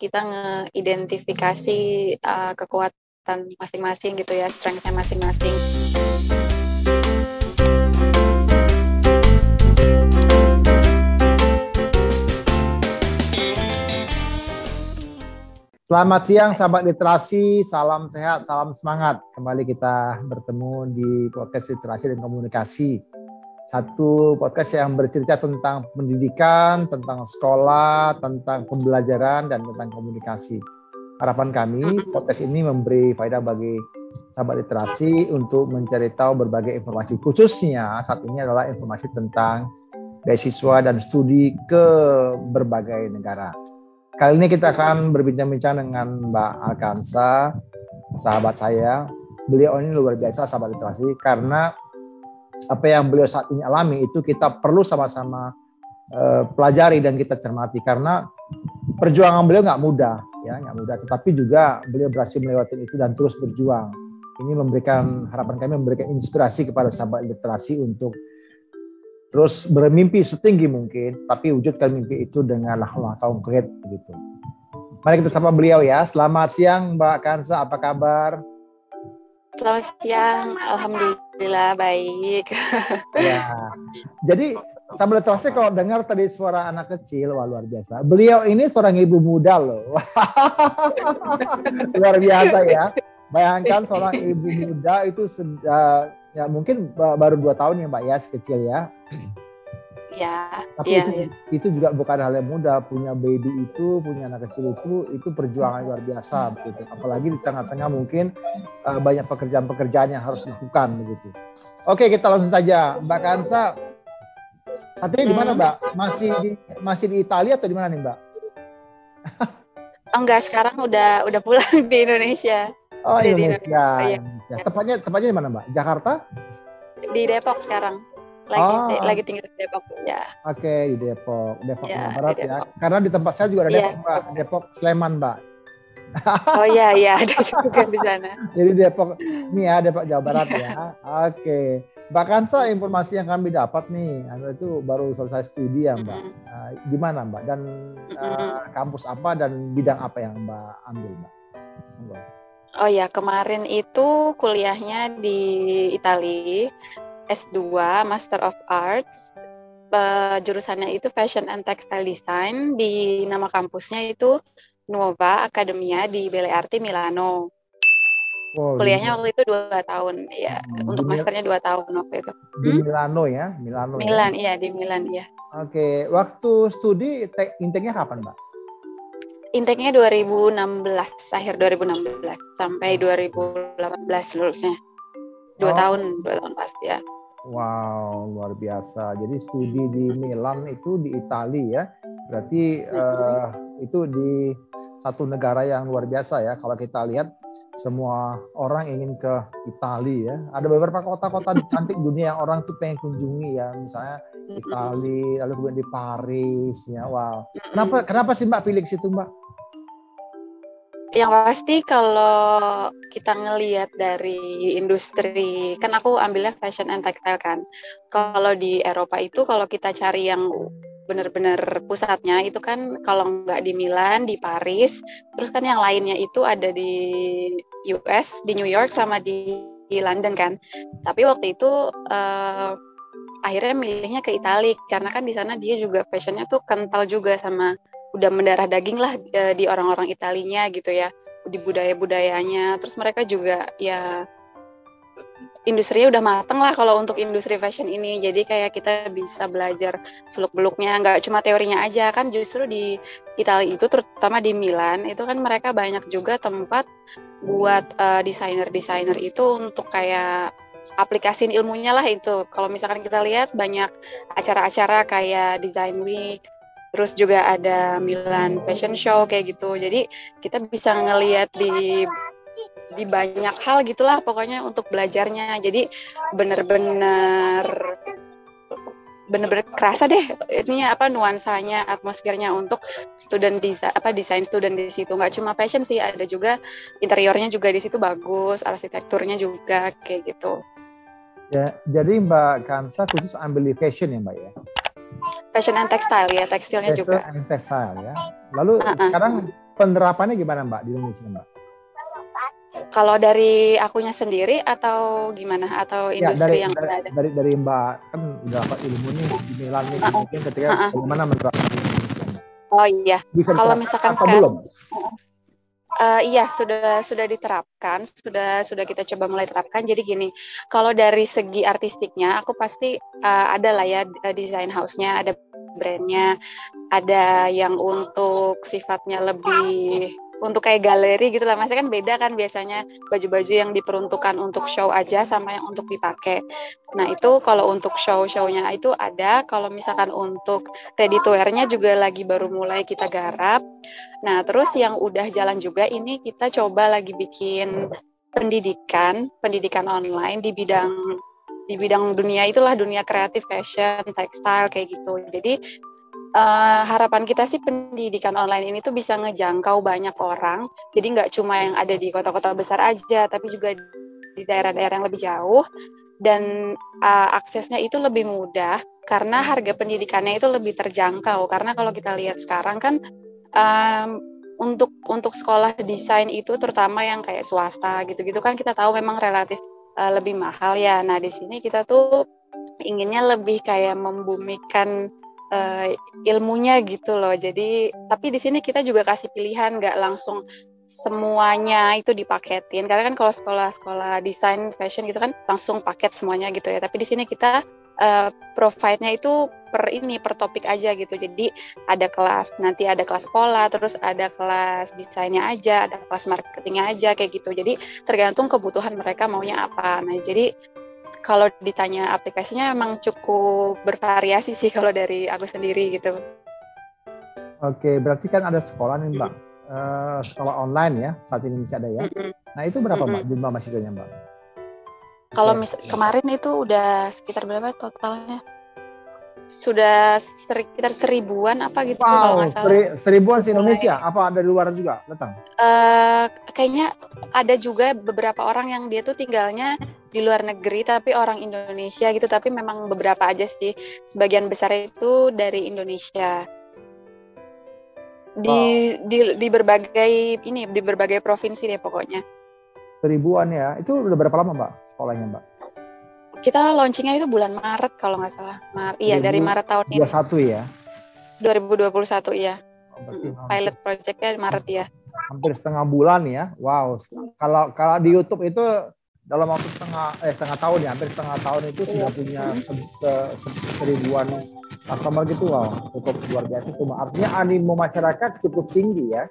kita ngeidentifikasi kekuatan masing-masing gitu ya, strength-nya masing-masing. Selamat siang sahabat literasi, salam sehat, salam semangat. Kembali kita bertemu di podcast literasi dan komunikasi. Satu podcast yang bercerita tentang pendidikan, tentang sekolah, tentang pembelajaran, dan tentang komunikasi. Harapan kami, podcast ini memberi faedah bagi sahabat literasi untuk mencari tahu berbagai informasi. Khususnya saat ini adalah informasi tentang beasiswa dan studi ke berbagai negara. Kali ini kita akan berbincang-bincang dengan Mbak Alkansa, sahabat saya. Beliau ini luar biasa sahabat literasi karena apa yang beliau saat ini alami itu kita perlu sama-sama pelajari dan kita cermati karena perjuangan beliau nggak mudah, ya nggak mudah. Tetapi juga beliau berhasil melewati itu dan terus berjuang. Ini memberikan harapan kami memberikan inspirasi kepada sahabat literasi untuk terus bermimpi setinggi mungkin, tapi wujudkan mimpi itu dengan langkah konkret begitu. Mari kita sapa beliau ya. Selamat siang Mbak Kansa, apa kabar? Selamat siang, alhamdulillah baik. Ya, jadi sahabat literasi kalau dengar tadi suara anak kecil, wah luar biasa. Beliau ini seorang ibu muda loh, luar biasa ya. Bayangkan seorang ibu muda itu ya mungkin baru 2 tahun ya Mbak ya, kecil ya. Ya, tapi itu juga bukan hal yang mudah, punya baby itu, punya anak kecil itu perjuangan luar biasa begitu. Apalagi di tengah-tengah mungkin banyak pekerjaan-pekerjaan yang harus dilakukan begitu. Oke, kita langsung saja. Mbak Kansa, katanya di mana Mbak? Masih di Italia atau di mana nih Mbak? Oh enggak, sekarang udah pulang di Indonesia. Oh, Indonesia. Tepatnya di mana Mbak? Jakarta? Di Depok sekarang. Lagi tinggal di Depok ya. Oke, di Depok ya, Barat ya. Karena di tempat saya juga ada Depok, Mbak. Depok Sleman, Mbak. Oh iya, ada juga di sana. Jadi Depok nih ya, Depok Jawa Barat ya. Oke. Mbak Kansa, informasi yang kami dapat nih, Anda itu baru selesai studi ya, Mbak. Di mana, Mbak? Dan kampus apa dan bidang apa yang Mbak ambil, Mbak? Oh ya, kemarin itu kuliahnya di Italia. S2, Master of Arts, jurusannya itu Fashion and Textile Design, di nama kampusnya itu Nuova Accademia di Belle Arti Milano. Kuliahnya waktu itu 2 tahun, ya. Untuk masternya 2 tahun waktu itu. Di Milano ya? Milan, iya di Milan ya. Oke, waktu studi inteknya kapan, Mbak? Inteknya 2016, akhir 2016 sampai 2018 lulusnya. 2 tahun pasti ya. Wow, luar biasa. Jadi studi di Milan itu di Italia ya. Berarti itu di satu negara yang luar biasa ya. Kalau kita lihat semua orang ingin ke Italia ya. Ada beberapa kota-kota cantik dunia yang orang tuh pengen kunjungi ya. Misalnya Italia, lalu kemudian di Paris ya. Wow. Kenapa sih Mbak pilih ke situ, Mbak? Yang pasti kalau kita ngelihat dari industri, kan aku ambilnya fashion and textile kan. Kalau di Eropa itu kalau kita cari yang benar-benar pusatnya itu kan kalau nggak di Milan, di Paris, terus kan yang lainnya itu ada di US, di New York sama di London kan. Tapi waktu itu akhirnya milihnya ke Italia karena kan di sana dia juga fashionnya tuh kental juga sama udah mendarah daging lah di orang-orang Italinya gitu ya, di budaya-budayanya. Terus mereka juga ya industrinya udah mateng lah kalau untuk industri fashion ini. Jadi kayak kita bisa belajar seluk-beluknya, nggak cuma teorinya aja kan. Justru di Italia itu terutama di Milan itu kan mereka banyak juga tempat buat desainer-desainer itu untuk kayak aplikasiin ilmunya lah itu. Kalau misalkan kita lihat banyak acara-acara kayak Design Week, terus juga ada Milan Fashion Show kayak gitu. Jadi kita bisa ngelihat di banyak hal gitulah pokoknya untuk belajarnya. Jadi bener-bener kerasa deh ininya nuansanya, atmosfernya untuk desain student di situ. Nggak cuma fashion sih, ada juga interiornya juga di situ bagus, arsitekturnya juga kayak gitu. Ya, jadi Mbak Kansa khusus ambil di fashion ya Mbak ya? Fashion and textile ya, tekstilnya juga. Fashion and textile ya. Lalu sekarang penerapannya gimana Mbak di Indonesia Mbak? Kalau dari akunya sendiri atau gimana? Atau Ya industri yang udah ada? dari Mbak kan udah dapat ilmu nih di Milan nih, mungkin ketika bagaimana menerapkan di Indonesia Mbak? Oh iya, Bisa kalau diterapkan misalkan atau sekarang, belum? iya sudah diterapkan, sudah kita coba mulai terapkan. Jadi gini, kalau dari segi artistiknya, aku pasti ada lah ya desain house-nya, ada brandnya, ada yang untuk sifatnya lebih untuk kayak galeri gitu lah. Masih kan beda kan biasanya baju-baju yang diperuntukkan untuk show aja sama yang untuk dipakai. Nah itu kalau untuk show-shownya itu ada. Kalau misalkan untuk ready to wear-nya juga lagi baru mulai kita garap. Nah terus yang udah jalan juga ini kita coba lagi bikin pendidikan online di bidang dunia itulah, dunia kreatif, fashion, tekstil kayak gitu. Jadi harapan kita sih pendidikan online ini tuh bisa ngejangkau banyak orang. Jadi nggak cuma yang ada di kota-kota besar aja, tapi juga di daerah-daerah yang lebih jauh. Dan aksesnya itu lebih mudah karena harga pendidikannya itu lebih terjangkau. Karena kalau kita lihat sekarang kan untuk sekolah desain itu terutama yang kayak swasta gitu-gitu kan kita tahu memang relatif lebih mahal ya. Nah di sini kita tuh inginnya lebih kayak membumikan ilmunya gitu loh. Jadi tapi di sini kita juga kasih pilihan, nggak langsung semuanya itu dipaketin. Karena kan kalau sekolah-sekolah desain fashion gitu kan langsung paket semuanya gitu ya. Tapi di sini kita provide-nya itu per topik aja gitu. Jadi ada kelas, nanti ada kelas pola, terus ada kelas desainnya aja, ada kelas marketingnya aja kayak gitu. Jadi tergantung kebutuhan mereka maunya apa. Nah jadi kalau ditanya aplikasinya emang cukup bervariasi sih kalau dari aku sendiri gitu. Oke, berarti kan ada sekolah nih Mbak, sekolah online ya, saat ini masih ada ya. Nah itu berapa Mbak jumlah mahasiswanya Mbak? Kalau kemarin itu udah sekitar berapa totalnya? Sudah sekitar 1000-an apa gitu kalau nggak salah. 1000-an se-Indonesia? Apa ada di luar juga datang? Kayaknya ada juga beberapa orang yang dia tuh tinggalnya di luar negeri tapi orang Indonesia gitu, tapi memang beberapa aja sih, sebagian besar itu dari Indonesia. Di berbagai provinsi deh pokoknya. 1000-an ya. Itu udah berapa lama Mbak sekolahnya Mbak? Kita launchingnya itu bulan Maret kalau nggak salah. Iya dari Maret tahun ini. 2021 ya? 2021 ya. Pilot projectnya Maret ya. Hampir setengah bulan ya. Wow. Kalau di YouTube itu dalam waktu setengah tahun ya, hampir setengah tahun itu sudah punya 1000-an customer gitu. Wow, cukup luar biasa. Artinya animo masyarakat cukup tinggi ya.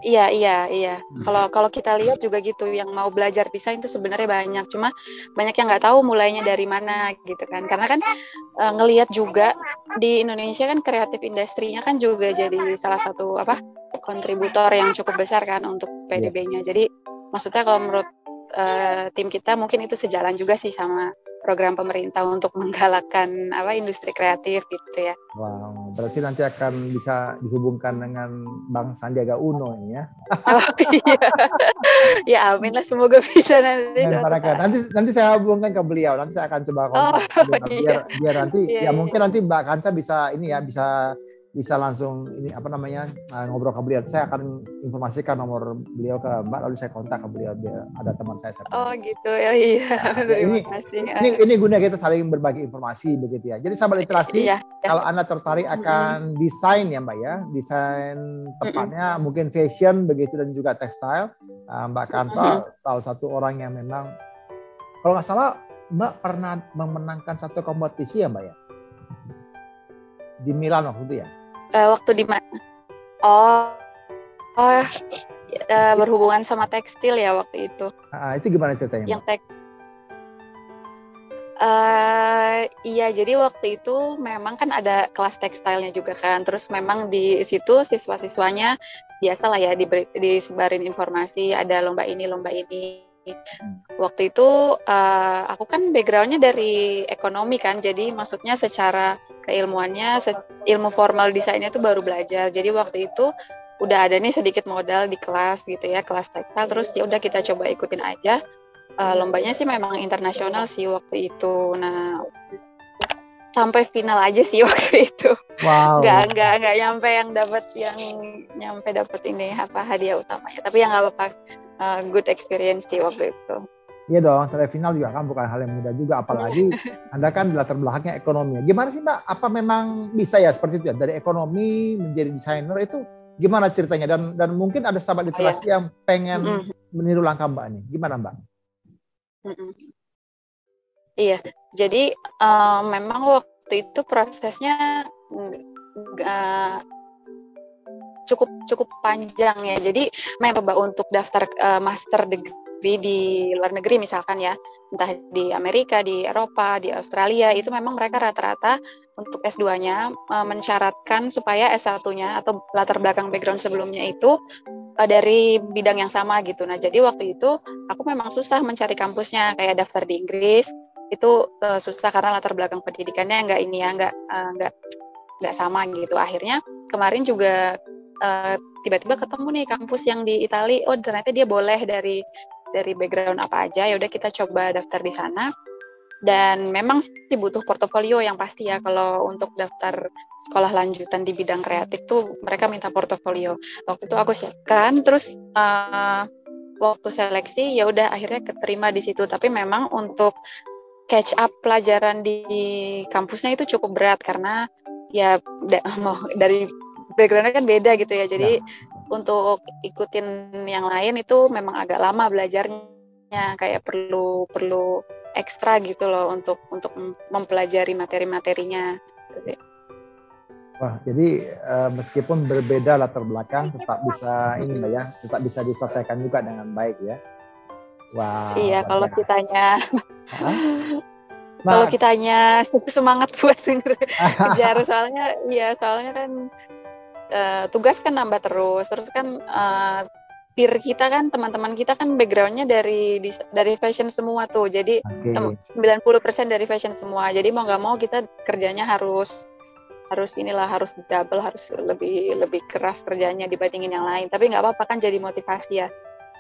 Iya. Kalau kita lihat juga gitu, yang mau belajar desain itu sebenarnya banyak. Cuma banyak yang nggak tahu mulainya dari mana gitu kan. Karena kan ngelihat juga di Indonesia kan kreatif industrinya kan juga jadi salah satu kontributor yang cukup besar kan untuk PDB-nya. Jadi maksudnya kalau menurut tim kita mungkin itu sejalan juga sih sama program pemerintah untuk menggalakkan industri kreatif gitu ya. Wow, berarti nanti akan bisa dihubungkan dengan Bang Sandiaga Uno ini ya. Oh iya. Ya amin lah, semoga bisa nanti. Nanti saya hubungkan ke beliau, nanti saya akan coba kontak biar nanti mungkin nanti Mbak Kansa bisa bisa langsung ngobrol ke beliau. Saya akan informasikan nomor beliau ke Mbak, lalu saya kontak ke beliau, biar ada teman saya. Oh gitu ya, iya. Terima kasih. Ini guna kita saling berbagi informasi begitu ya. Jadi sahabat literasi, kalau Anda tertarik akan desain ya Mbak ya, desain tepatnya mungkin fashion begitu dan juga tekstil, Mbak Kansa salah satu orang yang memang, kalau nggak salah Mbak pernah memenangkan satu kompetisi ya Mbak ya, di Milan waktu itu ya. Waktu di mana? Berhubungan sama tekstil ya waktu itu. Itu gimana ceritanya? Iya, jadi waktu itu memang kan ada kelas tekstilnya juga kan. Terus memang di situ siswa-siswanya biasalah ya disebarin informasi, ada lomba ini. Waktu itu aku kan backgroundnya dari ekonomi kan, jadi maksudnya secara keilmuannya, ilmu formal desainnya itu baru belajar. Jadi waktu itu udah ada nih sedikit modal di kelas gitu ya, kelas tekstil. Terus ya udah kita coba ikutin aja. Lombanya sih memang internasional sih waktu itu. Nah sampai final aja sih waktu itu. Wow. Nggak nyampe dapat ini hadiah utamanya. Tapi ya nggak apa-apa, good experience sih waktu itu. Iya dong, sampai final juga kan bukan hal yang mudah juga, apalagi Anda kan latar belakangnya ekonomi. Gimana sih Mbak? Apa memang bisa ya seperti itu ya? Dari ekonomi menjadi desainer itu gimana ceritanya? Dan mungkin ada sahabat literasi yang pengen meniru langkah Mbak nih. Gimana Mbak? Iya, jadi memang waktu itu prosesnya cukup panjang ya. Jadi coba untuk daftar master degree di luar negeri misalkan ya, entah di Amerika, di Eropa, di Australia, itu memang mereka rata-rata untuk S2-nya mensyaratkan supaya S1-nya atau latar belakang background sebelumnya itu dari bidang yang sama gitu. Nah, jadi waktu itu aku memang susah mencari kampusnya, kayak daftar di Inggris itu susah karena latar belakang pendidikannya nggak sama gitu. Akhirnya kemarin juga tiba-tiba ketemu nih kampus yang di Italia. Oh, ternyata dia boleh dari background apa aja. Ya udah kita coba daftar di sana. Dan memang sih butuh portofolio yang pasti ya, kalau untuk daftar sekolah lanjutan di bidang kreatif tuh mereka minta portofolio. Waktu itu aku siapkan, terus waktu seleksi ya udah akhirnya keterima di situ. Tapi memang untuk catch up pelajaran di kampusnya itu cukup berat karena ya dari backgroundnya kan beda gitu ya. Jadi untuk ikutin yang lain itu memang agak lama belajarnya, kayak perlu ekstra gitu loh untuk mempelajari materi-materinya. Wah, jadi meskipun berbeda latar belakang tetap bisa ini Mbak ya, tetap bisa diselesaikan juga dengan baik ya. Wah. Iya, kalau kitanya kalau kitanya semangat buat kejar, soalnya kan tugas kan nambah terus kan peer kita kan, teman-teman kita kan backgroundnya dari fashion semua tuh, jadi 90% dari fashion semua, jadi mau nggak mau kita kerjanya harus double, harus lebih keras kerjanya dibandingin yang lain. Tapi nggak apa-apa kan, jadi motivasi ya.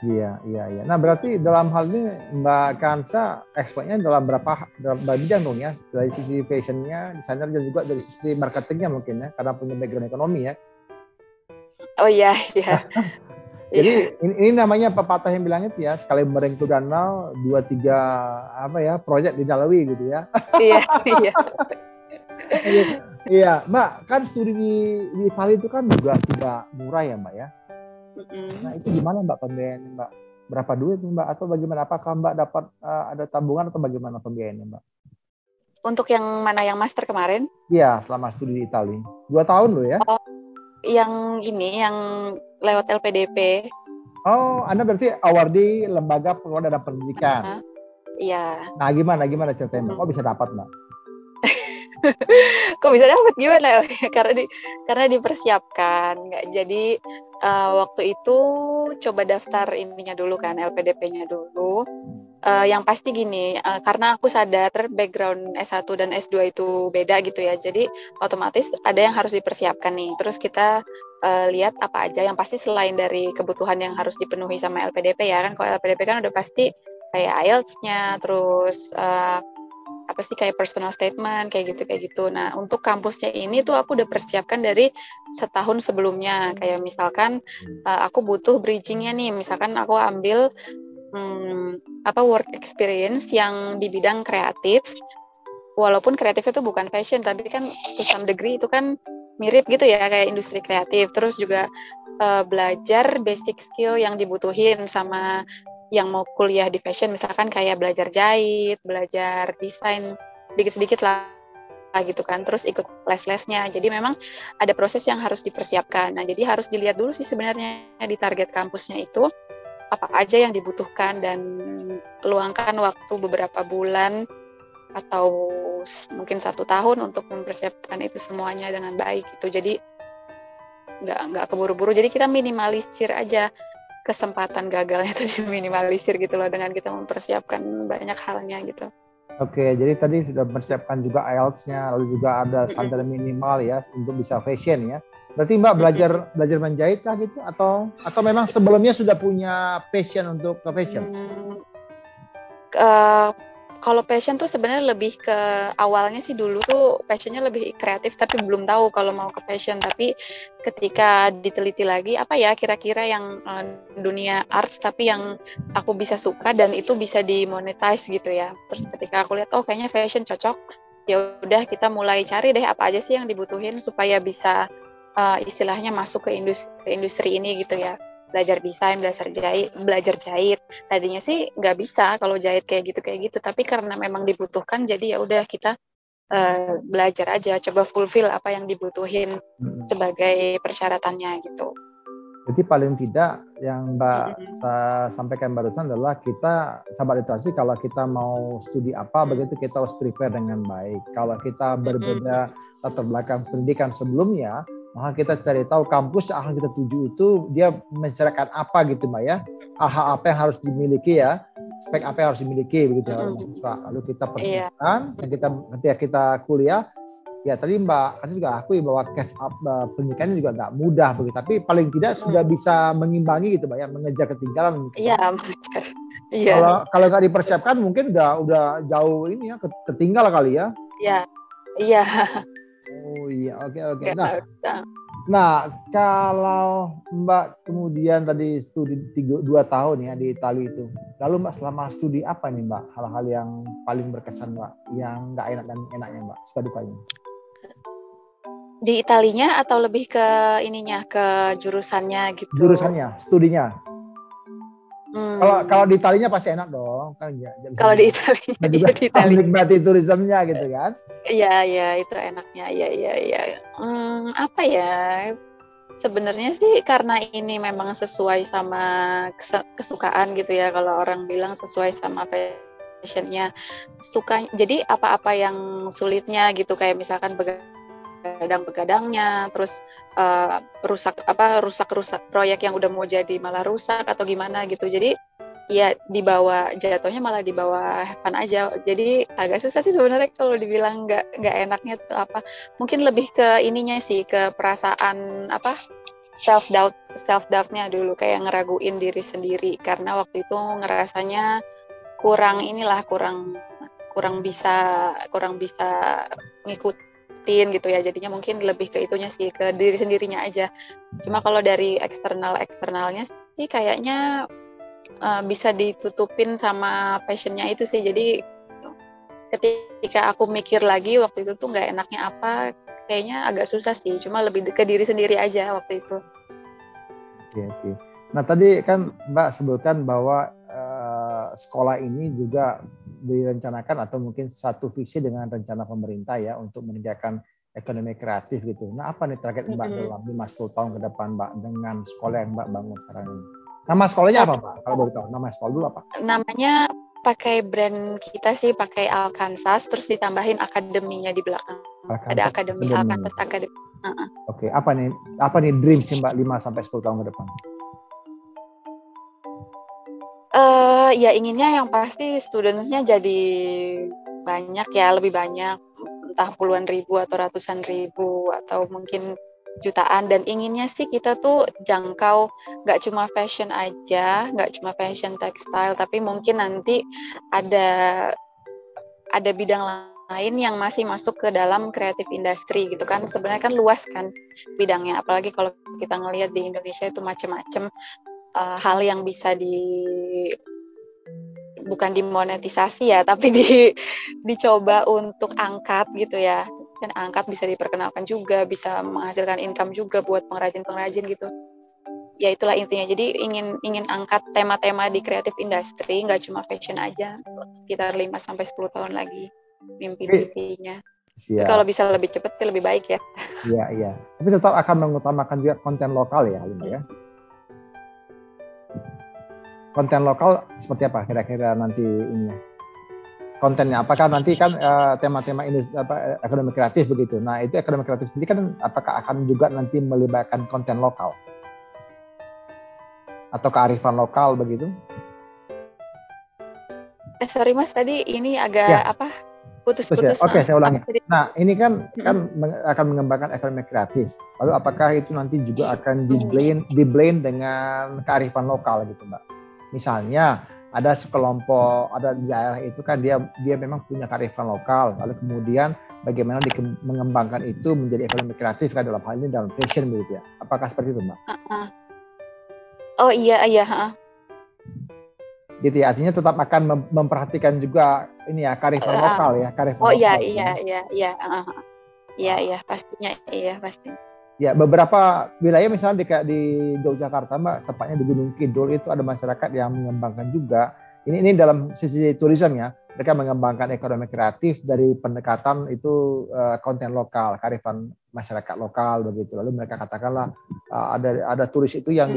Iya. Nah berarti dalam hal ini Mbak Kansa expertnya dalam berapa bidang dong ya, dari sisi fashionnya, desainer, dan juga dari sisi marketingnya mungkin ya, karena punya background ekonomi ya. Oh iya. Jadi ini namanya pepatah yang bilang itu ya, sekali merengkuh danau 2-3 proyek dilalui gitu ya. Iya. Iya, Mbak, kan studi di Italia itu kan juga tidak murah ya Mbak ya. Nah itu gimana Mbak pembiayaannya Mbak? Berapa duit Mbak atau bagaimana? Apakah Mbak dapat ada tabungan atau bagaimana pembiayaannya Mbak? Untuk yang mana, yang master kemarin? Iya, selama studi di Italia. 2 tahun loh ya? Oh, yang ini, yang lewat LPDP. Oh, Anda berarti awardee Lembaga Pengelola Dana Pendidikan. Iya. Nah gimana ceritanya Mbak? Kok bisa dapat Mbak? Kok bisa dapat, gimana? Karena dipersiapkan. Jadi waktu itu coba daftar ininya dulu kan, LPDP-nya dulu. Yang pasti gini, karena aku sadar background S1 dan S2 itu beda gitu ya, jadi otomatis ada yang harus dipersiapkan nih. Terus kita lihat apa aja yang pasti selain dari kebutuhan yang harus dipenuhi sama LPDP ya kan. Kalau LPDP kan udah pasti kayak IELTS-nya, terus kayak personal statement, kayak gitu. Nah, untuk kampusnya ini tuh aku udah persiapkan dari setahun sebelumnya. Kayak misalkan aku butuh bridging-nya nih, misalkan aku ambil work experience yang di bidang kreatif, walaupun kreatif itu bukan fashion, tapi kan to some degree itu kan mirip gitu ya, kayak industri kreatif. Terus juga belajar basic skill yang dibutuhin sama yang mau kuliah di fashion, misalkan kayak belajar jahit, belajar desain sedikit-sedikit lah gitu kan, terus ikut les-lesnya. Jadi memang ada proses yang harus dipersiapkan. Nah, jadi harus dilihat dulu sih sebenarnya di target kampusnya itu apa aja yang dibutuhkan, dan luangkan waktu beberapa bulan atau mungkin 1 tahun untuk mempersiapkan itu semuanya dengan baik gitu. Jadi nggak keburu-buru. Jadi kita minimalisir aja kesempatan gagalnya itu, diminimalisir gitu loh, dengan kita mempersiapkan banyak halnya gitu. Oke, jadi tadi sudah mempersiapkan juga IELTS-nya, lalu juga ada standar minimal ya untuk bisa fashion ya. Berarti Mbak belajar menjahit kah gitu, atau memang sebelumnya sudah punya passion untuk ke fashion? Kalau passion tuh sebenarnya lebih ke awalnya sih dulu tuh passionnya lebih kreatif tapi belum tahu kalau mau ke passion. Tapi ketika diteliti lagi apa ya kira-kira yang dunia arts tapi yang aku bisa suka dan itu bisa dimonetize gitu ya. Terus ketika aku lihat oh kayaknya fashion cocok, ya udah kita mulai cari deh apa aja sih yang dibutuhin supaya bisa istilahnya masuk ke industri ini gitu ya. Belajar desain, belajar jahit. Tadinya sih nggak bisa kalau jahit kayak gitu, tapi karena memang dibutuhkan, jadi ya udah kita belajar aja, coba fulfill apa yang dibutuhin sebagai persyaratannya gitu. Jadi paling tidak yang Mbak sampaikan barusan adalah kita sahabat literasi kalau kita mau studi apa begitu kita harus prepare dengan baik. Kalau kita berbeda latar belakang pendidikan sebelumnya, maka kita cari tahu kampus yang akan kita tuju itu dia menceritakan apa gitu Mbak ya. Hal-hal apa yang harus dimiliki ya, spek apa yang harus dimiliki begitu ya. Lalu kita persiapkan, ketika kita kuliah. Ya tadi Mbak kan juga akui bahwa catch up pendidikannya juga nggak mudah begitu, tapi paling tidak sudah bisa mengimbangi gitu Mbak ya, mengejar ketinggalan. Iya, mengejar. Iya. Kalau nggak dipersiapkan mungkin udah jauh ini ya, ketinggal kali ya. Iya. Iya. Oh iya, oke. Nah, kalau Mbak kemudian tadi studi 2 tahun ya di Italia itu, lalu Mbak selama studi apa nih Mbak hal-hal yang paling berkesan Mbak, yang nggak enak dan enaknya Mbak, suka dukanya? Di Italinya atau lebih ke ininya, ke jurusannya gitu? Jurusannya, studinya. Kalau di Italinya pasti enak dong, kan ya. Kalau di Italinya, juga di Italia. Menikmati turismenya gitu kan? Iya, itu enaknya. Iya. Apa ya? Sebenarnya sih karena ini memang sesuai sama kesukaan gitu ya. Kalau orang bilang sesuai sama passionnya, suka. Jadi apa-apa yang sulitnya gitu, kayak misalkan begadang-begadangnya, terus rusak proyek yang udah mau jadi malah rusak atau gimana gitu. Jadi ya jatuhnya malah dibawa fun aja. Jadi agak susah sih sebenarnya kalau dibilang nggak enaknya tuh apa. Mungkin lebih ke ininya sih, ke perasaan self doubtnya dulu, kayak ngeraguin diri sendiri karena waktu itu ngerasanya kurang bisa ngikutin gitu ya, jadinya mungkin lebih ke itunya sih, ke diri sendirinya aja. Cuma kalau dari eksternalnya sih kayaknya bisa ditutupin sama passionnya itu sih. Jadi ketika aku mikir lagi waktu itu tuh nggak enaknya apa, kayaknya agak susah sih, cuma lebih ke diri sendiri aja waktu itu. Oke. Nah tadi kan Mbak sebutkan bahwa sekolah ini juga direncanakan atau mungkin satu visi dengan rencana pemerintah ya untuk menegakkan ekonomi kreatif gitu. Nah apa nih target Mbak dalam 5-10 tahun ke depan Mbak dengan sekolah yang Mbak bangun sekarang ini? Nama sekolahnya apa Mbak? Kalau boleh tahu nama sekolah dulu apa? Namanya pakai brand kita sih, pakai Alkansas, terus ditambahin akademinya di belakang. Ada akademi Alkansas Academy. Oke, apa nih dreams sih Mbak 5-10 tahun ke depan? Ya inginnya yang pasti students-nya jadi banyak ya, lebih banyak, entah puluhan ribu atau ratusan ribu atau mungkin jutaan. Dan inginnya sih kita tuh jangkau nggak cuma fashion aja, nggak cuma fashion textile, tapi mungkin nanti ada bidang lain yang masih masuk ke dalam creative industry gitu kan. Sebenarnya kan luas kan bidangnya, apalagi kalau kita ngelihat di Indonesia itu macam-macam hal yang bisa bukan dimonetisasi ya, tapi dicoba untuk angkat gitu ya. Dan angkat bisa diperkenalkan juga, bisa menghasilkan income juga buat pengrajin-pengrajin gitu. Ya itulah intinya. Jadi ingin angkat tema-tema di creative industry, nggak cuma fashion aja. Sekitar 5-10 tahun lagi mimpi-mimpinya. Kalau bisa lebih cepat sih lebih baik ya. Iya. Tapi tetap akan mengutamakan juga konten lokal ya, Lima ya. Konten lokal seperti apa kira-kira nanti ini? Kontennya apakah nanti kan tema-tema ekonomi kreatif begitu. Nah, itu ekonomi kreatif sendiri kan apakah akan juga nanti melibatkan konten lokal? Atau kearifan lokal begitu? Sorry Mas, tadi ini agak putus-putus. Oke, saya ulangi. Nah, ini kan akan mengembangkan ekonomi kreatif. Lalu apakah itu nanti juga akan di-blend dengan kearifan lokal gitu, Mbak? Misalnya ada sekelompok, ada di daerah itu kan dia memang punya kearifan lokal, lalu kemudian bagaimana mengembangkan itu menjadi ekonomi kreatif kan dalam hal ini dalam fashion begitu ya. Apakah seperti itu, Mbak? Oh iya. Gitu ya, artinya tetap akan memperhatikan juga ini ya kearifan lokal ya, kearifan lokal. Iya, pastinya iya pasti. Ya, beberapa wilayah misalnya di Yogyakarta, Mbak, tepatnya di Gunung Kidul itu ada masyarakat yang mengembangkan juga. Ini dalam sisi turisme ya, mereka mengembangkan ekonomi kreatif dari pendekatan itu konten lokal, kearifan masyarakat lokal begitu. Lalu mereka katakanlah ada turis itu yang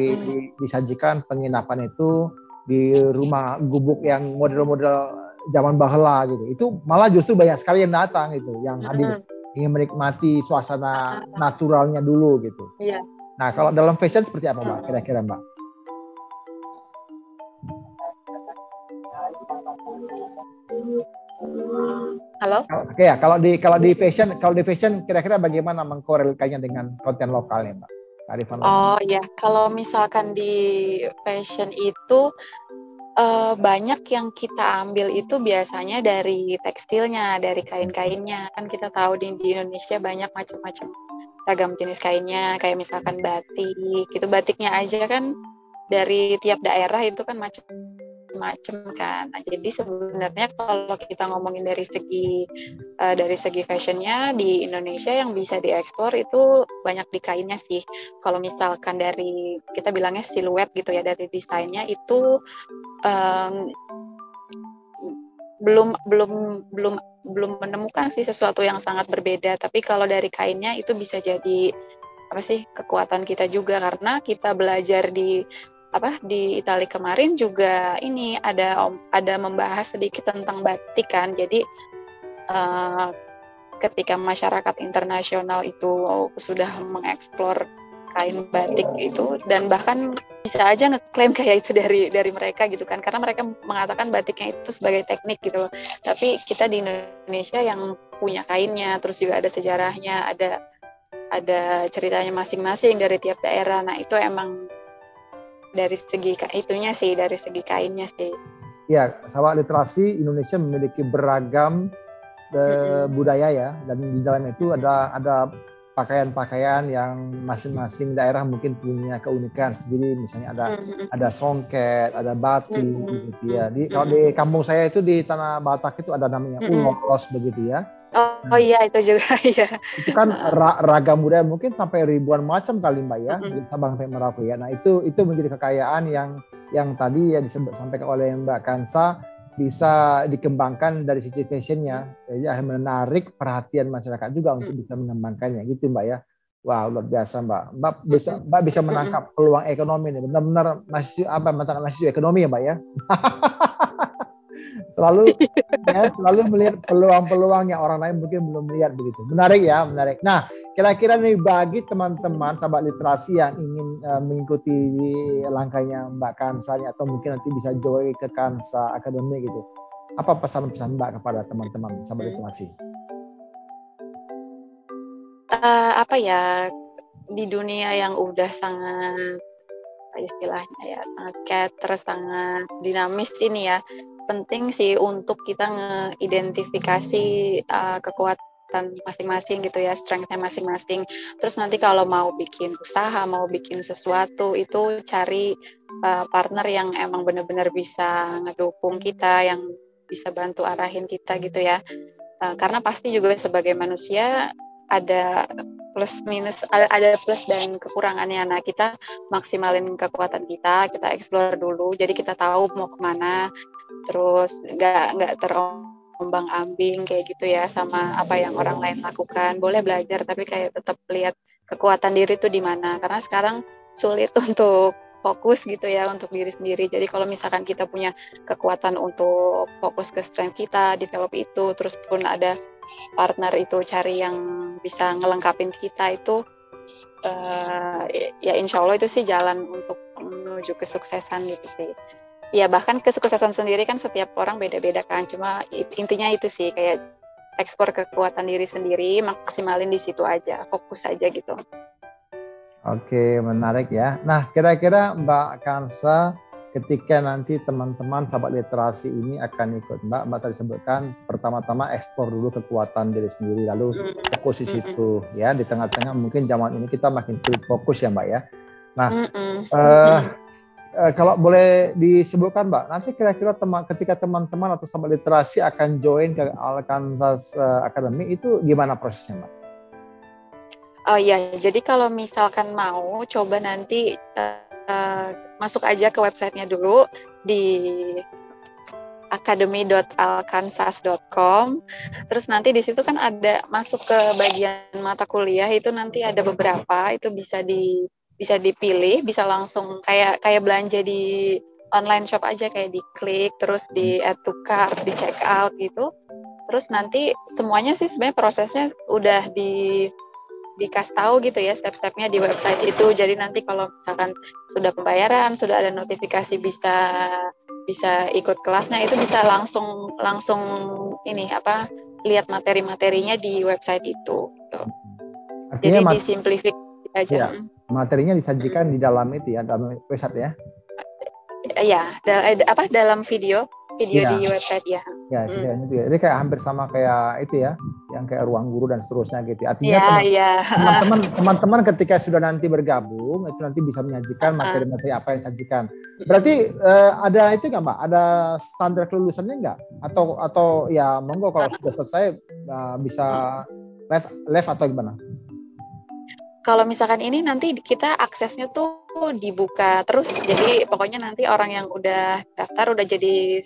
disajikan penginapan itu di rumah gubuk yang model-model zaman bahla gitu. Itu malah justru banyak sekali yang datang itu, yang hadir ingin menikmati suasana naturalnya dulu gitu. Iya. Nah, kalau dalam fashion seperti apa, Mbak? Kira-kira, Mbak? Halo? Oke ya, kalau di fashion kira-kira bagaimana mengkorelkannya dengan konten lokalnya, Mbak? Kearifan lokal. Oh ya, kalau misalkan di fashion itu banyak yang kita ambil itu biasanya dari tekstilnya, dari kain-kainnya. Kan kita tahu di Indonesia banyak macam-macam ragam jenis kainnya, kayak misalkan batik, gitu. Batiknya aja kan dari tiap daerah itu kan macam-macam kan. Nah, jadi sebenarnya kalau kita ngomongin dari segi fashionnya di Indonesia yang bisa diekspor itu banyak di kainnya sih. Kalau misalkan dari kita bilangnya siluet gitu ya, dari desainnya itu belum menemukan sih sesuatu yang sangat berbeda, tapi kalau dari kainnya itu bisa jadi kekuatan kita juga, karena kita belajar di Italia kemarin juga ini ada membahas sedikit tentang batik kan. Jadi ketika masyarakat internasional itu sudah mengeksplor kain batik itu, dan bahkan bisa aja ngeklaim kayak itu dari mereka gitu kan, karena mereka mengatakan batiknya itu sebagai teknik gitu loh. Tapi kita di Indonesia yang punya kainnya, terus juga ada sejarahnya, ada ceritanya masing-masing dari tiap daerah. Nah, itu emang dari segi itunya sih, dari segi kainnya sih. Ya, sahabat literasi, Indonesia memiliki beragam budaya ya, dan di dalam itu ada pakaian-pakaian yang masing-masing daerah mungkin punya keunikan sendiri. Misalnya ada songket, ada batik gitu ya. Kalau di kampung saya itu di Tanah Batak itu ada namanya ulos begitu ya. Oh iya, itu juga ya. Itu kan ragam budaya mungkin sampai ribuan macam kali, Mbak ya, dari Sabang sampai Merauke ya. Nah, itu menjadi kekayaan yang tadi ya disampaikan oleh Mbak Kansa, bisa dikembangkan dari sisi fashionnya, jadi menarik perhatian masyarakat juga untuk bisa mengembangkannya gitu, Mbak ya. Wah, luar biasa, Mbak. Mbak bisa menangkap peluang ekonomi ini, benar-benar mahasiswa ekonomi ya, Mbak ya. selalu melihat peluang-peluang yang orang lain mungkin belum melihat begitu. Menarik ya, menarik. Nah, kira-kira nih bagi teman-teman sahabat literasi yang ingin mengikuti langkahnya Mbak Kansa atau mungkin nanti bisa join ke Kansa Academy gitu. Apa pesan-pesan Mbak kepada teman-teman sahabat literasi? Di dunia yang udah sangat istilahnya ya sangat dinamis ini ya, penting sih untuk kita ngeidentifikasi kekuatan masing-masing gitu ya, strength-nya masing-masing. Terus nanti kalau mau bikin usaha, mau bikin sesuatu, itu cari partner yang emang benar-benar bisa ngedukung kita, yang bisa bantu arahin kita gitu ya. Karena pasti juga sebagai manusia ada plus minus, ada plus dan kekurangannya. Nah, kita maksimalin kekuatan kita explore dulu, jadi kita tahu mau kemana, terus nggak terombang-ambing kayak gitu ya sama apa yang orang lain lakukan. Boleh belajar, tapi kayak tetap lihat kekuatan diri itu di mana, karena sekarang sulit untuk fokus gitu ya untuk diri sendiri. Jadi kalau misalkan kita punya kekuatan untuk fokus ke strength kita, develop itu, terus pun ada partner itu cari yang bisa ngelengkapin kita, itu ya insya Allah itu sih jalan untuk menuju kesuksesan gitu sih. Ya bahkan kesuksesan sendiri kan setiap orang beda-beda kan, cuma intinya itu sih, kayak ekspor kekuatan diri sendiri, maksimalin di situ aja, fokus aja gitu. Oke, menarik ya. Nah, kira-kira Mbak Kansa ketika nanti teman-teman sahabat literasi ini akan ikut Mbak tadi sebutkan pertama-tama eksplor dulu kekuatan diri sendiri, lalu fokus di situ ya. Di tengah-tengah mungkin zaman ini kita makin sulit fokus ya Mbak ya. Nah, kalau boleh disebutkan Mbak, nanti kira-kira ketika teman-teman atau sahabat literasi akan join ke Alkansas Academy itu gimana prosesnya Mbak? Oh iya, jadi kalau misalkan mau coba nanti masuk aja ke websitenya dulu di academy.alkansas.com. Terus nanti di situ kan ada masuk ke bagian mata kuliah, itu nanti ada beberapa, itu bisa dipilih, bisa langsung kayak belanja di online shop aja, kayak diklik terus di add to cart, di check out gitu. Terus nanti semuanya sih sebenarnya prosesnya udah dikasih tahu gitu ya, step-stepnya di website itu. Jadi nanti kalau misalkan sudah pembayaran, sudah ada notifikasi bisa ikut kelasnya, itu bisa langsung lihat materi-materinya di website itu gitu. Jadi disimplifikasi aja. Ya, materinya disajikan di dalam itu ya, dalam website ya. Iya, dalam video ya. Di website ya. Ya, jadi kayak hampir sama kayak itu ya, yang kayak ruang guru dan seterusnya gitu. Artinya teman-teman ketika sudah nanti bergabung, itu nanti bisa menyajikan materi-materi apa yang disajikan. Berarti ada itu nggak Mbak? Ada standar kelulusannya nggak? Atau ya monggo kalau sudah selesai bisa live atau gimana? Kalau misalkan ini nanti kita aksesnya tuh dibuka terus, jadi pokoknya nanti orang yang udah daftar, udah jadi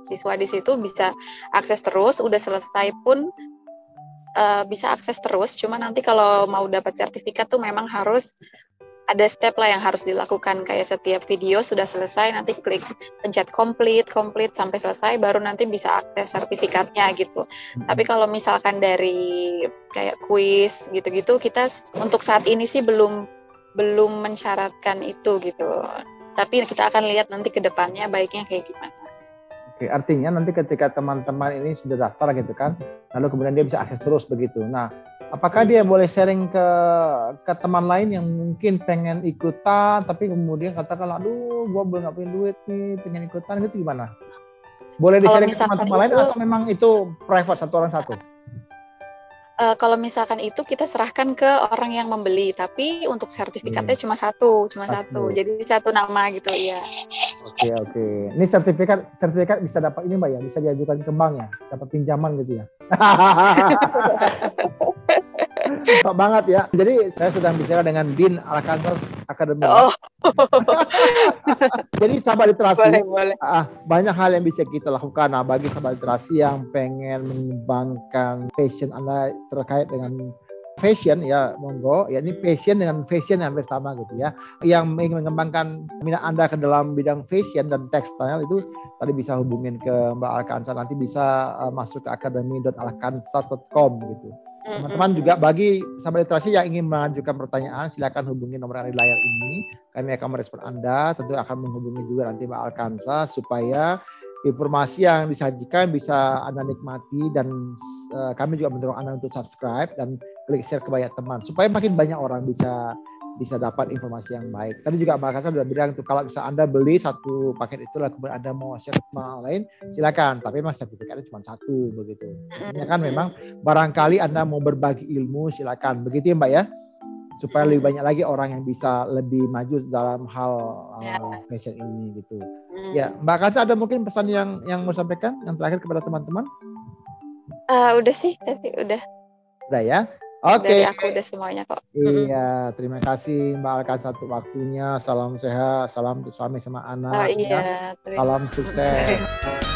siswa di situ bisa akses terus, udah selesai pun bisa akses terus. Cuma nanti kalau mau dapat sertifikat tuh memang harus ada step lah yang harus dilakukan, kayak setiap video sudah selesai nanti klik pencet complete sampai selesai, baru nanti bisa akses sertifikatnya gitu. Tapi kalau misalkan dari kayak kuis gitu-gitu, kita untuk saat ini sih belum mensyaratkan itu gitu. Tapi kita akan lihat nanti ke depannya baiknya kayak gimana. Oke, artinya nanti ketika teman-teman ini sudah daftar gitu kan, lalu kemudian dia bisa akses terus begitu. Nah, apakah dia boleh sharing ke teman lain yang mungkin pengen ikutan, tapi kemudian katakan, aduh, gue belum nggak punya duit nih, pengen ikutan, gitu gimana? Boleh di-sharing ke teman-teman lain atau memang itu private satu orang satu? Kalau misalkan itu kita serahkan ke orang yang membeli, tapi untuk sertifikatnya cuma satu, jadi satu nama gitu ya. Oke. Ini sertifikat bisa dapat ini Mbak ya, bisa diajukan ke bank ya, dapat pinjaman gitu ya. Sok banget ya. Jadi saya sedang bicara dengan Dean Alkansas Academy. Oh. Jadi sahabat literasi, boleh. Banyak hal yang bisa kita lakukan. Nah, bagi sahabat literasi yang pengen mengembangkan passion Anda terkait dengan fashion ya, monggo. Ya, ini passion dengan fashion yang hampir sama gitu ya. Yang ingin mengembangkan minat Anda ke dalam bidang fashion dan tekstil itu tadi bisa hubungin ke Mbak Alkansas, nanti bisa masuk ke academy.alkansas.com gitu. Teman-teman juga bagi sahabat literasi yang ingin mengajukan pertanyaan, silakan hubungi nomor yang ada di layar ini. Kami akan merespon Anda, tentu akan menghubungi juga nanti Mbak Alkansas supaya informasi yang disajikan bisa Anda nikmati, dan kami juga mendorong Anda untuk subscribe dan klik share ke banyak teman supaya makin banyak orang bisa dapat informasi yang baik. Tadi juga Mbak Alkansas sudah bilang tuh, kalau bisa Anda beli satu paket itu lalu kemudian Anda mau share ke orang lain, silakan. Tapi memang sertifikatnya cuma satu begitu. Artinya kan memang barangkali Anda mau berbagi ilmu, silakan. Begitu ya Mbak ya. Supaya lebih banyak lagi orang yang bisa lebih maju dalam hal fashion ini gitu. Ya, Mbak Alkansas ada mungkin pesan yang mau sampaikan yang terakhir kepada teman-teman? Udah sih, tadi udah. Udah ya. Oke. Dari aku udah semuanya kok. Iya, terima kasih Mbak Alkansas untuk waktunya. Salam sehat, salam untuk suami sama anak. Iya. Salam sukses.